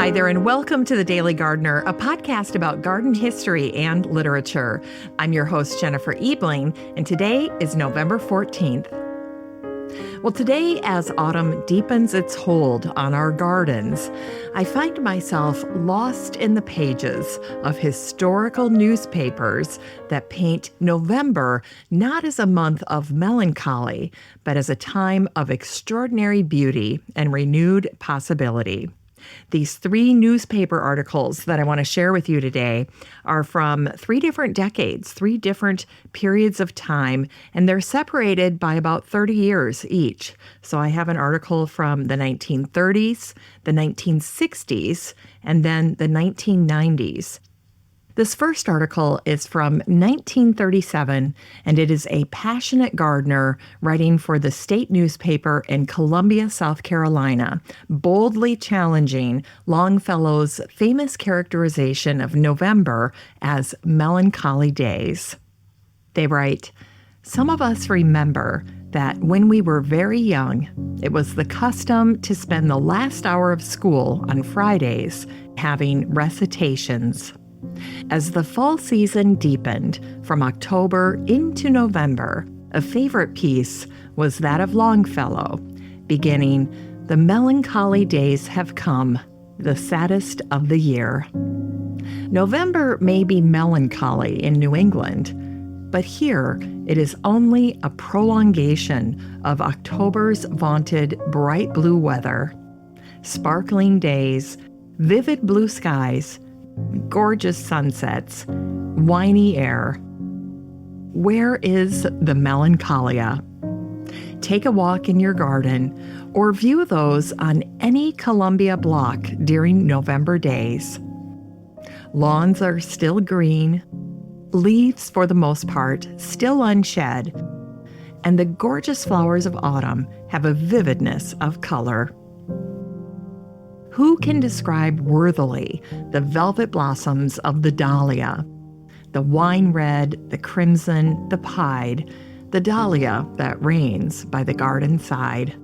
Hi there, and welcome to The Daily Gardener, a podcast about garden history and literature. I'm your host, Jennifer Ebling, and today is November 14th. Well, today, as autumn deepens its hold on our gardens, I find myself lost in the pages of historical newspapers that paint November not as a month of melancholy, but as a time of extraordinary beauty and renewed possibility. These three newspaper articles that I want to share with you today are from three different decades, three different periods of time, and they're separated by about 30 years each. So I have an article from the 1930s, the 1960s, and then the 1990s. This first article is from 1937, and it is a passionate gardener writing for the state newspaper in Columbia, South Carolina, boldly challenging Longfellow's famous characterization of November as melancholy days. They write, "Some of us remember that when we were very young, it was the custom to spend the last hour of school on Fridays having recitations. As the fall season deepened from October into November, a favorite piece was that of Longfellow, beginning, 'The melancholy days have come, the saddest of the year.' November may be melancholy in New England, but here it is only a prolongation of October's vaunted bright blue weather, sparkling days, vivid blue skies, gorgeous sunsets, winey air. Where is the melancholia? Take a walk in your garden or view those on any Columbia block during November days. Lawns are still green, leaves for the most part still unshed, and the gorgeous flowers of autumn have a vividness of color. Who can describe worthily the velvet blossoms of the dahlia, the wine red, the crimson, the pied, the dahlia that reigns by the garden side?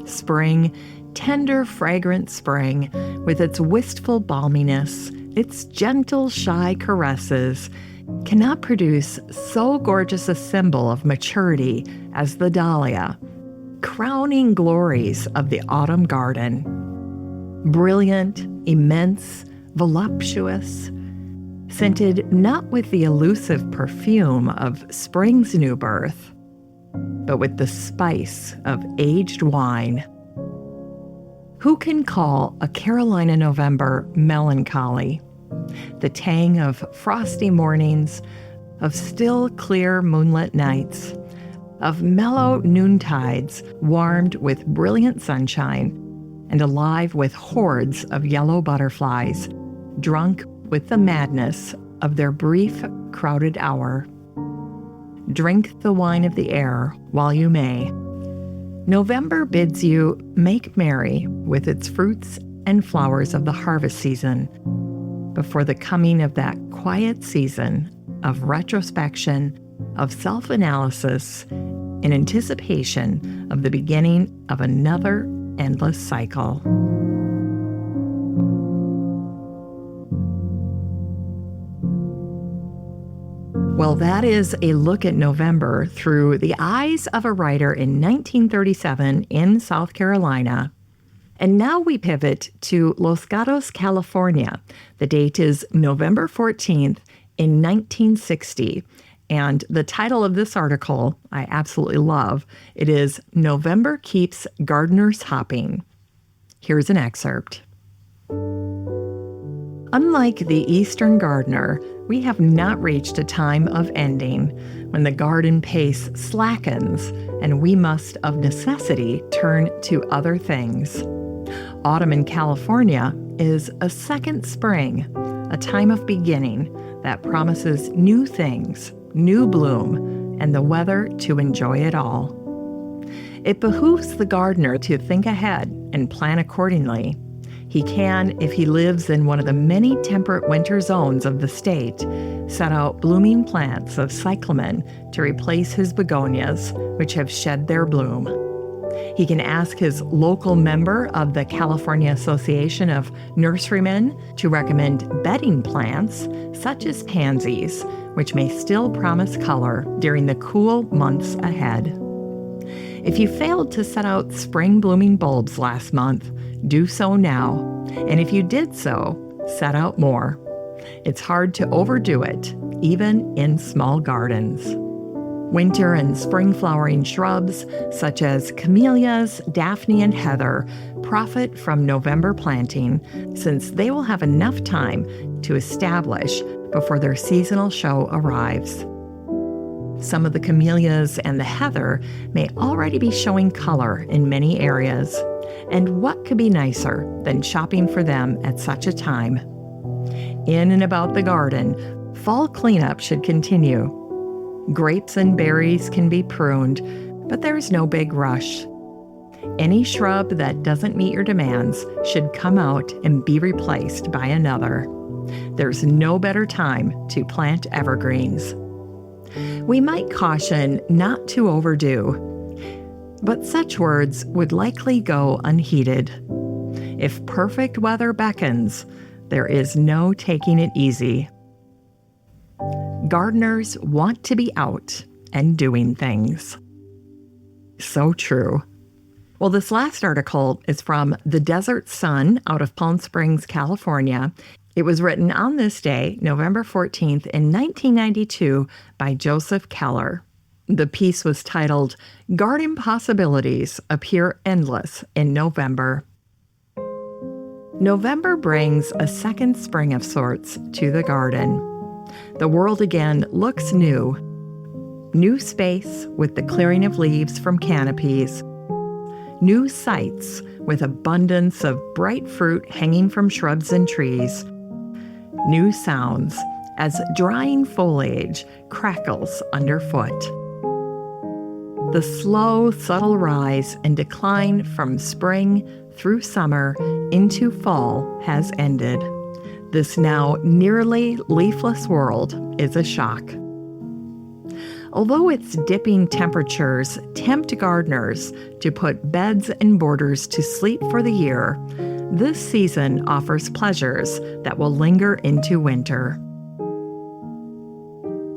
Spring, tender, fragrant spring, with its wistful balminess, its gentle, shy caresses, cannot produce so gorgeous a symbol of maturity as the dahlia, crowning glories of the autumn garden. Brilliant, immense, voluptuous, scented not with the elusive perfume of spring's new birth, but with the spice of aged wine. Who can call a Carolina November melancholy? The tang of frosty mornings, of still clear moonlit nights, of mellow noontides warmed with brilliant sunshine, and alive with hordes of yellow butterflies, drunk with the madness of their brief, crowded hour. Drink the wine of the air while you may. November bids you make merry with its fruits and flowers of the harvest season, before the coming of that quiet season of retrospection, of self-analysis, in anticipation of the beginning of another endless cycle." Well, that is a look at November through the eyes of a writer in 1937 in South Carolina. And now we pivot to Los Gatos, California. The date is November 14th in 1960. And the title of this article, I absolutely love. It is "November Keeps Gardeners Hopping." Here's an excerpt. Unlike the Eastern gardener, we have not reached a time of ending when the garden pace slackens and we must of necessity turn to other things. Autumn in California is a second spring, a time of beginning that promises new things, new bloom, and the weather to enjoy it all. It behooves the gardener to think ahead and plan accordingly. He can, if he lives in one of the many temperate winter zones of the state, set out blooming plants of cyclamen to replace his begonias, which have shed their bloom. He can ask his local member of the California Association of Nurserymen to recommend bedding plants, such as pansies, which may still promise color during the cool months ahead. If you failed to set out spring blooming bulbs last month, do so now. And if you did so, set out more. It's hard to overdo it, even in small gardens. Winter and spring flowering shrubs, such as camellias, daphne, and heather, profit from November planting, since they will have enough time to establish before their seasonal show arrives. Some of the camellias and the heather may already be showing color in many areas. And what could be nicer than shopping for them at such a time? In and about the garden, fall cleanup should continue. Grapes and berries can be pruned, but there's no big rush. Any shrub that doesn't meet your demands should come out and be replaced by another. There's no better time to plant evergreens. We might caution not to overdo, but such words would likely go unheeded. If perfect weather beckons, there is no taking it easy. Gardeners want to be out and doing things. So true. Well, this last article is from The Desert Sun out of Palm Springs, California. It was written on this day, November 14th, in 1992 by Joseph Keller. The piece was titled, "Garden Possibilities Appear Endless in November." November brings a second spring of sorts to the garden. The world again looks new. New space with the clearing of leaves from canopies. New sights with abundance of bright fruit hanging from shrubs and trees. New sounds as drying foliage crackles underfoot. The slow, subtle rise and decline from spring through summer into fall has ended. This now nearly leafless world is a shock. Although its dipping temperatures tempt gardeners to put beds and borders to sleep for the year, this season offers pleasures that will linger into winter.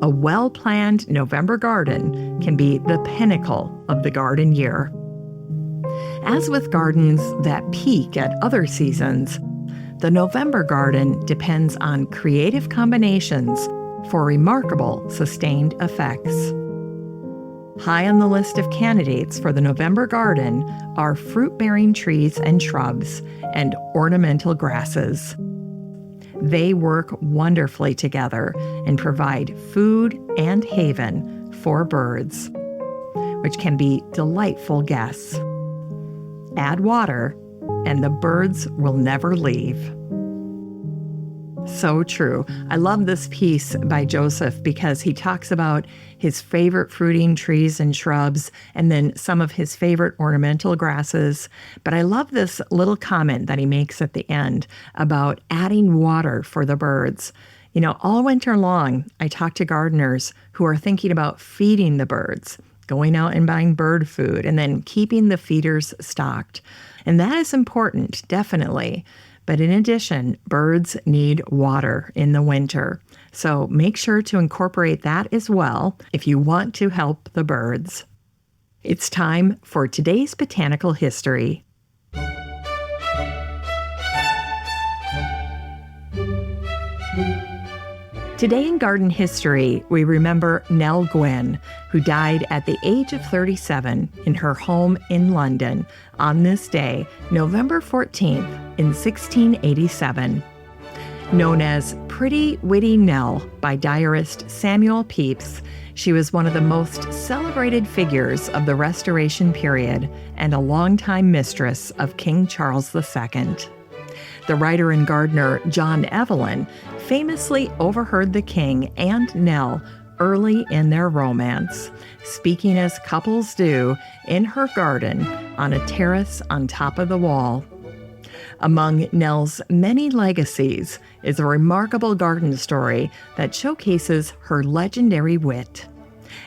A well-planned November garden can be the pinnacle of the garden year. As with gardens that peak at other seasons, the November garden depends on creative combinations for remarkable sustained effects. High on the list of candidates for the November garden are fruit-bearing trees and shrubs and ornamental grasses. They work wonderfully together and provide food and haven for birds, which can be delightful guests. Add water, and the birds will never leave. So true. I love this piece by Joseph because he talks about his favorite fruiting trees and shrubs and then some of his favorite ornamental grasses. But I love this little comment that he makes at the end about adding water for the birds. You know, all winter long, I talk to gardeners who are thinking about feeding the birds, going out and buying bird food, and then keeping the feeders stocked. And that is important, definitely. But in addition, birds need water in the winter. So make sure to incorporate that as well if you want to help the birds. It's time for today's botanical history. Today in garden history, we remember Nell Gwynn, who died at the age of 37 in her home in London on this day, November 14th in 1687. Known as Pretty Witty Nell by diarist Samuel Pepys, she was one of the most celebrated figures of the Restoration period and a longtime mistress of King Charles II. The writer and gardener John Evelyn famously overheard the king and Nell early in their romance, speaking as couples do in her garden on a terrace on top of the wall. Among Nell's many legacies is a remarkable garden story that showcases her legendary wit.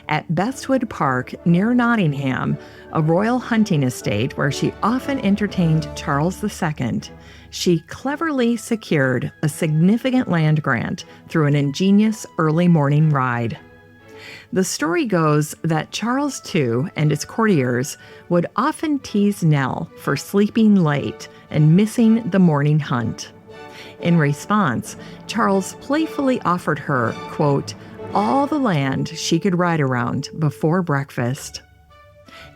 At Bestwood Park near Nottingham, a royal hunting estate where she often entertained Charles II, she cleverly secured a significant land grant through an ingenious early morning ride. The story goes that Charles II and his courtiers would often tease Nell for sleeping late and missing the morning hunt. In response, Charles playfully offered her, quote, all the land she could ride around before breakfast.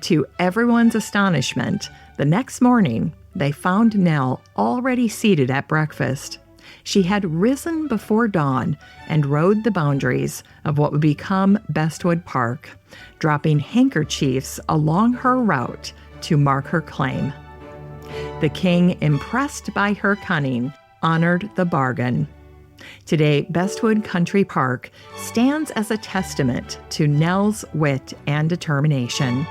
To everyone's astonishment, the next morning, they found Nell already seated at breakfast. She had risen before dawn and rode the boundaries of what would become Bestwood Park, dropping handkerchiefs along her route to mark her claim. The king, impressed by her cunning, honored the bargain. Today, Bestwood Country Park stands as a testament to Nell's wit and determination.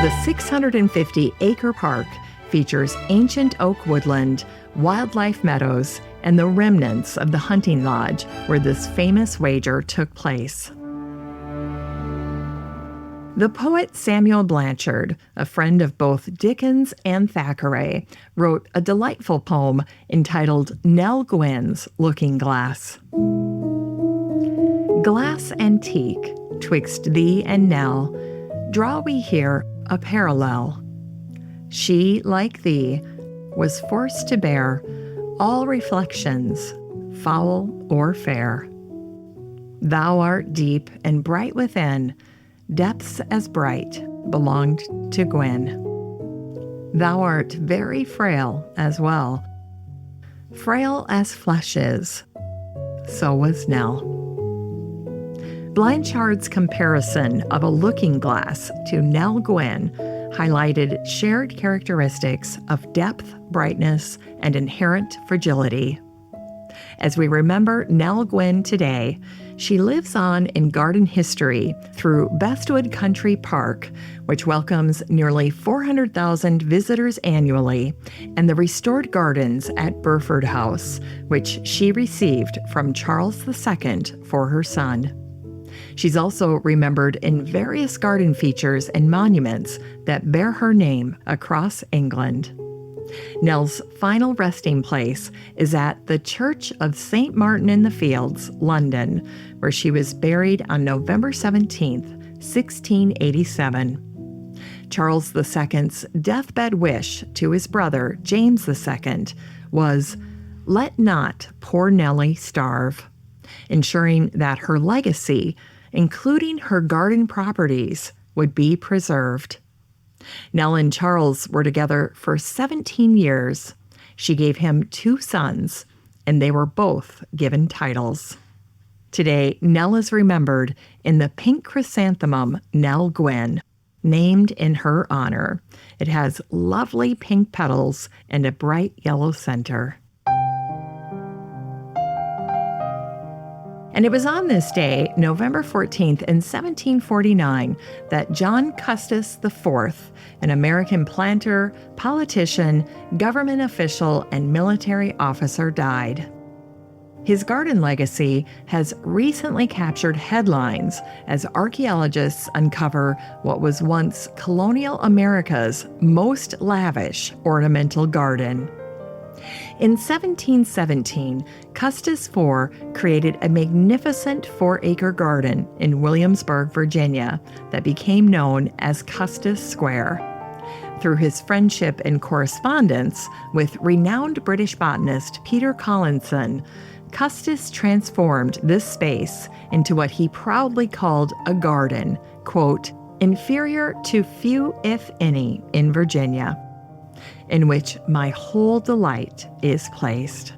The 650-acre park features ancient oak woodland, wildlife meadows, and the remnants of the hunting lodge where this famous wager took place. The poet Samuel Blanchard, a friend of both Dickens and Thackeray, wrote a delightful poem entitled Nell Gwyn's Looking Glass. Glass antique, twixt thee and Nell, draw we here a parallel. She, like thee, was forced to bear all reflections, foul or fair. Thou art deep and bright within, depths as bright belonged to Gwynn. Thou art very frail as well, frail as flesh is, so was Nell. Blanchard's comparison of a looking glass to Nell Gwynn highlighted shared characteristics of depth, brightness, and inherent fragility. As we remember Nell Gwynn today, she lives on in garden history through Bestwood Country Park, which welcomes nearly 400,000 visitors annually, and the restored gardens at Burford House, which she received from Charles II for her son. She's also remembered in various garden features and monuments that bear her name across England. Nell's final resting place is at the Church of St. Martin in the Fields, London, where she was buried on November 17, 1687. Charles II's deathbed wish to his brother, James II, was, "Let not poor Nellie starve," ensuring that her legacy, including her garden properties, would be preserved. Nell and Charles were together for 17 years. She gave him 2 sons, and they were both given titles. Today, Nell is remembered in the pink chrysanthemum Nell Gwynn, named in her honor. It has lovely pink petals and a bright yellow center. And it was on this day, November 14th, in 1749, that John Custis IV, an American planter, politician, government official, and military officer, died. His garden legacy has recently captured headlines as archaeologists uncover what was once colonial America's most lavish ornamental garden. In 1717, Custis IV created a magnificent 4-acre garden in Williamsburg, Virginia, that became known as Custis Square. Through his friendship and correspondence with renowned British botanist Peter Collinson, Custis transformed this space into what he proudly called a garden, quote, inferior to few, if any, in Virginia, in which my whole delight is placed.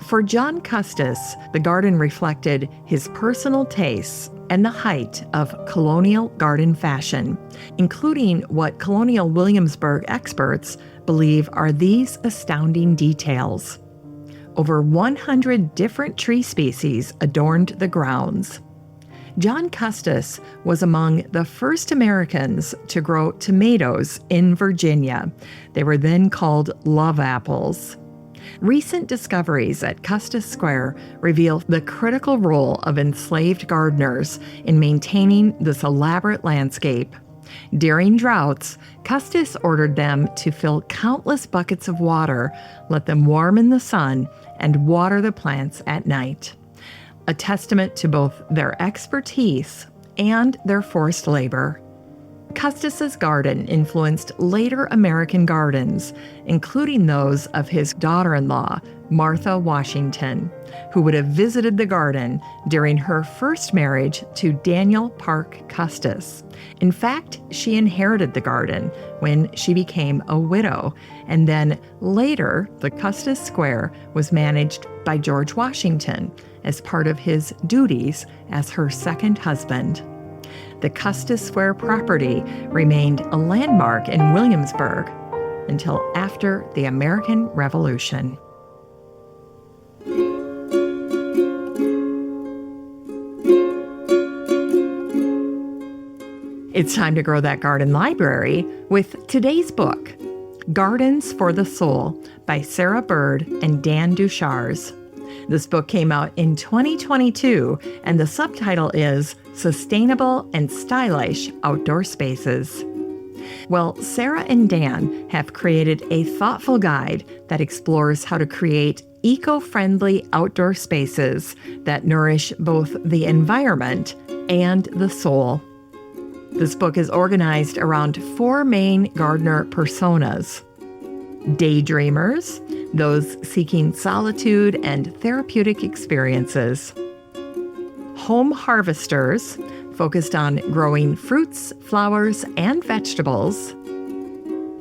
For John Custis, the garden reflected his personal tastes and the height of colonial garden fashion, including what colonial Williamsburg experts believe are these astounding details. Over 100 different tree species adorned the grounds. John Custis was among the first Americans to grow tomatoes in Virginia. They were then called love apples. Recent discoveries at Custis Square reveal the critical role of enslaved gardeners in maintaining this elaborate landscape. During droughts, Custis ordered them to fill countless buckets of water, let them warm in the sun, and water the plants at night. A testament to both their expertise and their forced labor. Custis's garden influenced later American gardens, including those of his daughter-in-law, Martha Washington, who would have visited the garden during her first marriage to Daniel Parke Custis. In fact, she inherited the garden when she became a widow, and then later the Custis Square was managed by George Washington as part of his duties as her second husband. The Custis Square property remained a landmark in Williamsburg until after the American Revolution. It's time to grow that garden library with today's book, Gardens for the Soul by Sara Bird and Dan Duchars. This book came out in 2022, and the subtitle is Sustainable and Stylish Outdoor Spaces. Well, Sara and Dan have created a thoughtful guide that explores how to create eco-friendly outdoor spaces that nourish both the environment and the soul. This book is organized around 4 main gardener personas: daydreamers, those seeking solitude and therapeutic experiences; home harvesters, focused on growing fruits, flowers, and vegetables;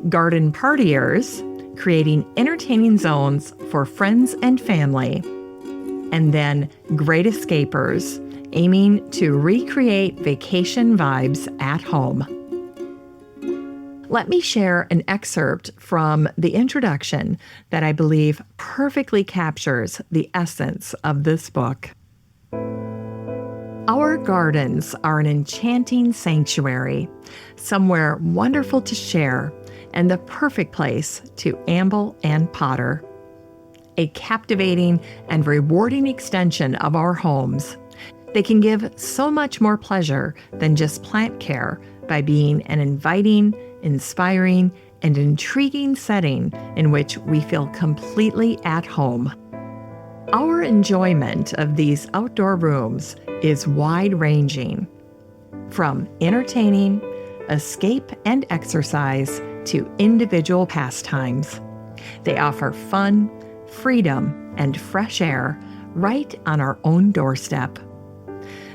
garden partiers, creating entertaining zones for friends and family; and then great escapers, aiming to recreate vacation vibes at home. Let me share an excerpt from the introduction that I believe perfectly captures the essence of this book. Our gardens are an enchanting sanctuary, somewhere wonderful to share, and the perfect place to amble and potter. A captivating and rewarding extension of our homes. They can give so much more pleasure than just plant care by being an inviting, inspiring, and intriguing setting in which we feel completely at home. Our enjoyment of these outdoor rooms is wide-ranging, from entertaining, escape, and exercise to individual pastimes. They offer fun, freedom, and fresh air right on our own doorstep.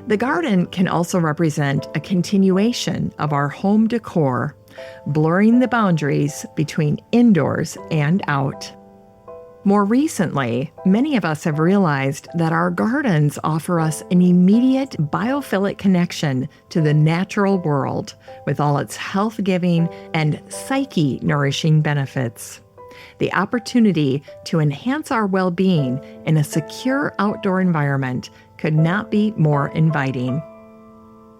The garden can also represent a continuation of our home decor, blurring the boundaries between indoors and out. More recently, many of us have realized that our gardens offer us an immediate biophilic connection to the natural world, with all its health-giving and psyche-nourishing benefits. The opportunity to enhance our well-being in a secure outdoor environment could not be more inviting.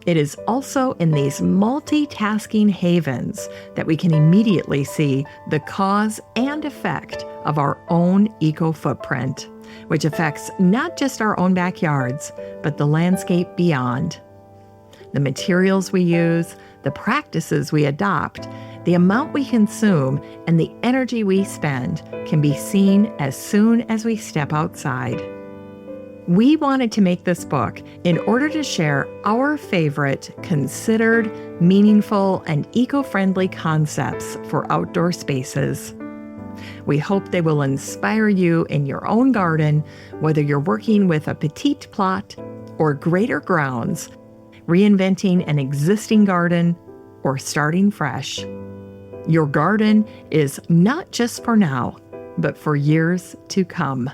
It is also in these multitasking havens that we can immediately see the cause and effect of our own eco-footprint, which affects not just our own backyards, but the landscape beyond. The materials we use, the practices we adopt, the amount we consume, and the energy we spend can be seen as soon as we step outside. We wanted to make this book in order to share our favorite, considered, meaningful, and eco-friendly concepts for outdoor spaces. We hope they will inspire you in your own garden, whether you're working with a petite plot or greater grounds, reinventing an existing garden, or starting fresh. Your garden is not just for now, but for years to come.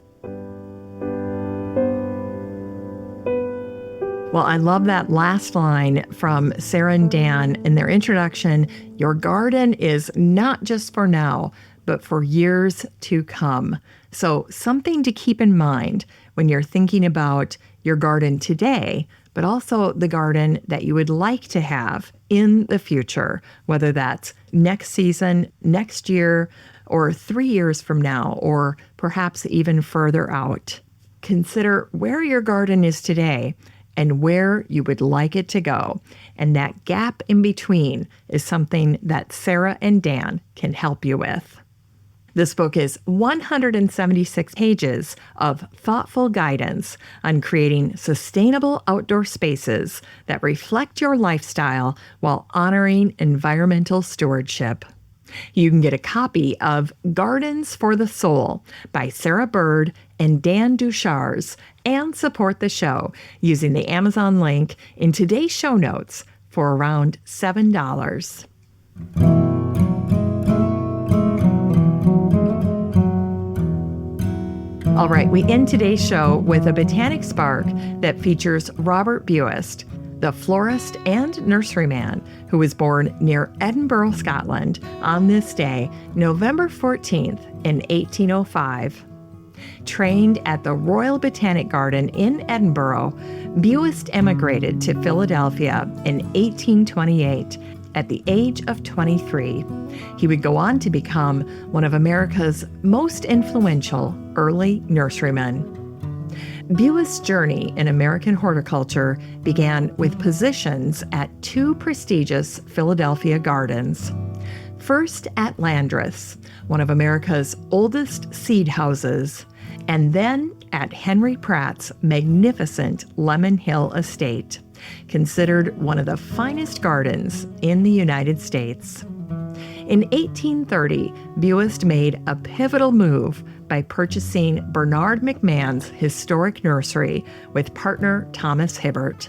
Well, I love that last line from Sara and Dan in their introduction. Your garden is not just for now, but for years to come. So something to keep in mind when you're thinking about your garden today, but also the garden that you would like to have in the future, whether that's next season, next year, or 3 years from now, or perhaps even further out. Consider where your garden is today and where you would like it to go. And that gap in between is something that Sara and Dan can help you with. This book is 176 pages of thoughtful guidance on creating sustainable outdoor spaces that reflect your lifestyle while honoring environmental stewardship. You can get a copy of Gardens for the Soul by Sara Bird and Dan Duchars and support the show using the Amazon link in today's show notes for around $7. All right, we end today's show with a Botanic Spark that features Robert Buist, the florist and nurseryman who was born near Edinburgh, Scotland, on this day, November 14th in 1805. Trained at the Royal Botanic Garden in Edinburgh, Buist emigrated to Philadelphia in 1828 at the age of 23. He would go on to become one of America's most influential early nurserymen. Buist's journey in American horticulture began with positions at 2 prestigious Philadelphia gardens. First at Landreth's, one of America's oldest seed houses, and then at Henry Pratt's magnificent Lemon Hill estate, considered one of the finest gardens in the United States. In 1830, Buist made a pivotal move by purchasing Bernard McMahon's historic nursery with partner Thomas Hibbert.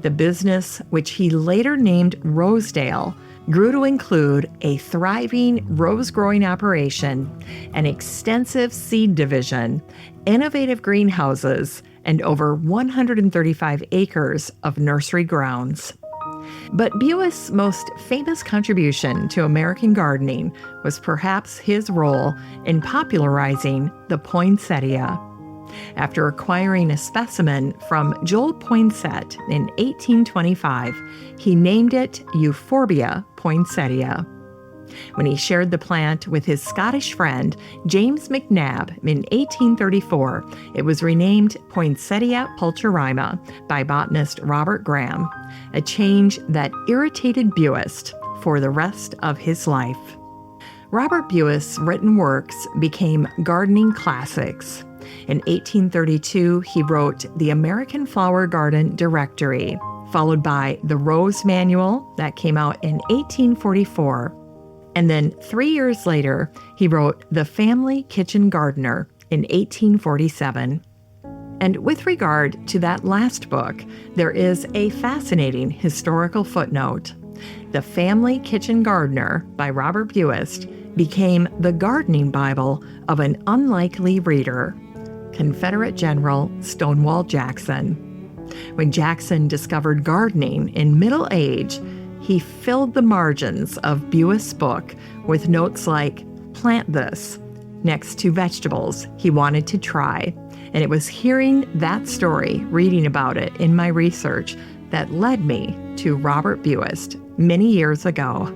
The business, which he later named Rosedale, grew to include a thriving rose-growing operation, an extensive seed division, innovative greenhouses, and over 135 acres of nursery grounds. But Buist's most famous contribution to American gardening was perhaps his role in popularizing the poinsettia. After acquiring a specimen from Joel Poinsett in 1825, he named it Euphorbia poinsettia. When he shared the plant with his Scottish friend James McNabb in 1834, it was renamed Poinsettia pulcherrima by botanist Robert Graham, a change that irritated Buist for the rest of his life. Robert Buist's written works became gardening classics. In 1832, he wrote the American Flower Garden Directory, followed by the Rose Manual that came out in 1844. And then 3 years later, he wrote The Family Kitchen Gardener in 1847. And with regard to that last book, there is a fascinating historical footnote. The Family Kitchen Gardener by Robert Buist became the gardening Bible of an unlikely reader, Confederate General Stonewall Jackson. When Jackson discovered gardening in middle age, he filled the margins of Buist's book with notes like, "Plant this," next to vegetables he wanted to try. And it was hearing that story, reading about it in my research, that led me to Robert Buist many years ago.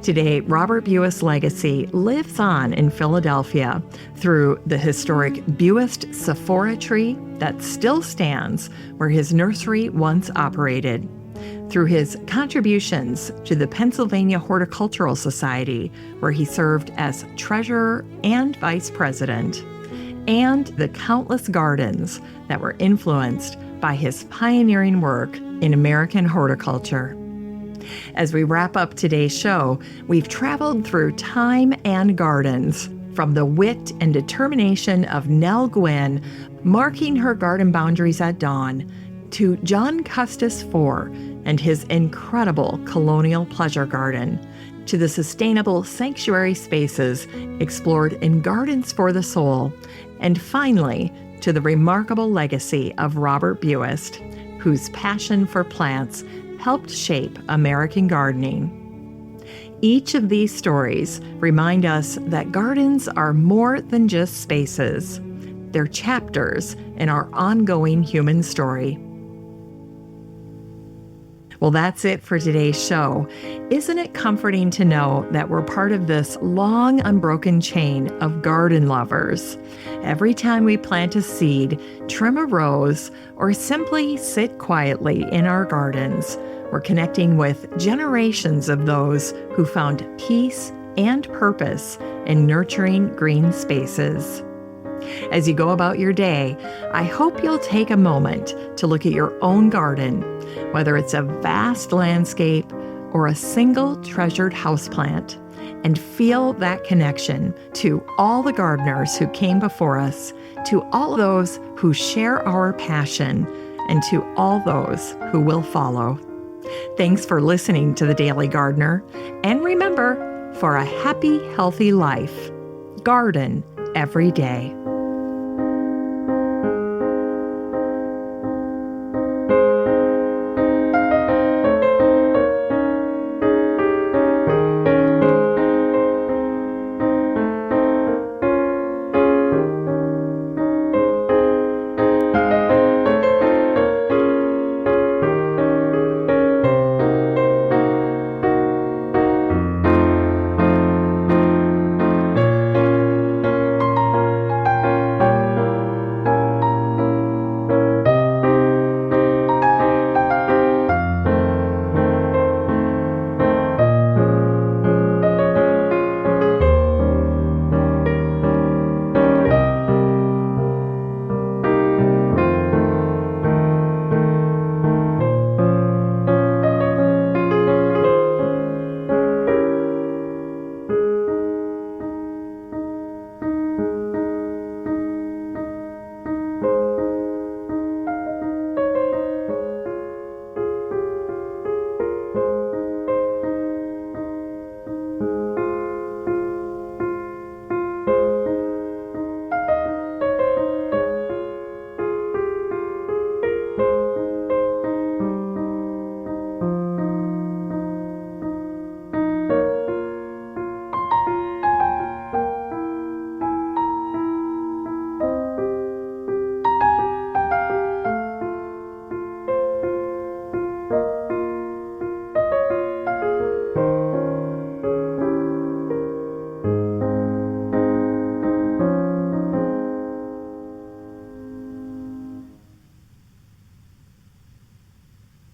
Today, Robert Buist's legacy lives on in Philadelphia through the historic Buist Sephora tree that still stands where his nursery once operated, through his contributions to the Pennsylvania Horticultural Society, where he served as treasurer and vice president, and the countless gardens that were influenced by his pioneering work in American horticulture. As we wrap up today's show, we've traveled through time and gardens, from the wit and determination of Nell Gwynn marking her garden boundaries at dawn, to John Custis IV and his incredible colonial pleasure garden, to the sustainable sanctuary spaces explored in Gardens for the Soul, and finally, to the remarkable legacy of Robert Buist, whose passion for plants helped shape American gardening. Each of these stories remind us that gardens are more than just spaces. They're chapters in our ongoing human story. Well, that's it for today's show. Isn't it comforting to know that we're part of this long, unbroken chain of garden lovers? Every time we plant a seed, trim a rose, or simply sit quietly in our gardens, we're connecting with generations of those who found peace and purpose in nurturing green spaces. As you go about your day, I hope you'll take a moment to look at your own garden, whether it's a vast landscape or a single treasured houseplant, and feel that connection to all the gardeners who came before us, to all those who share our passion, and to all those who will follow. Thanks for listening to The Daily Gardener, and remember, for a happy, healthy life, garden every day.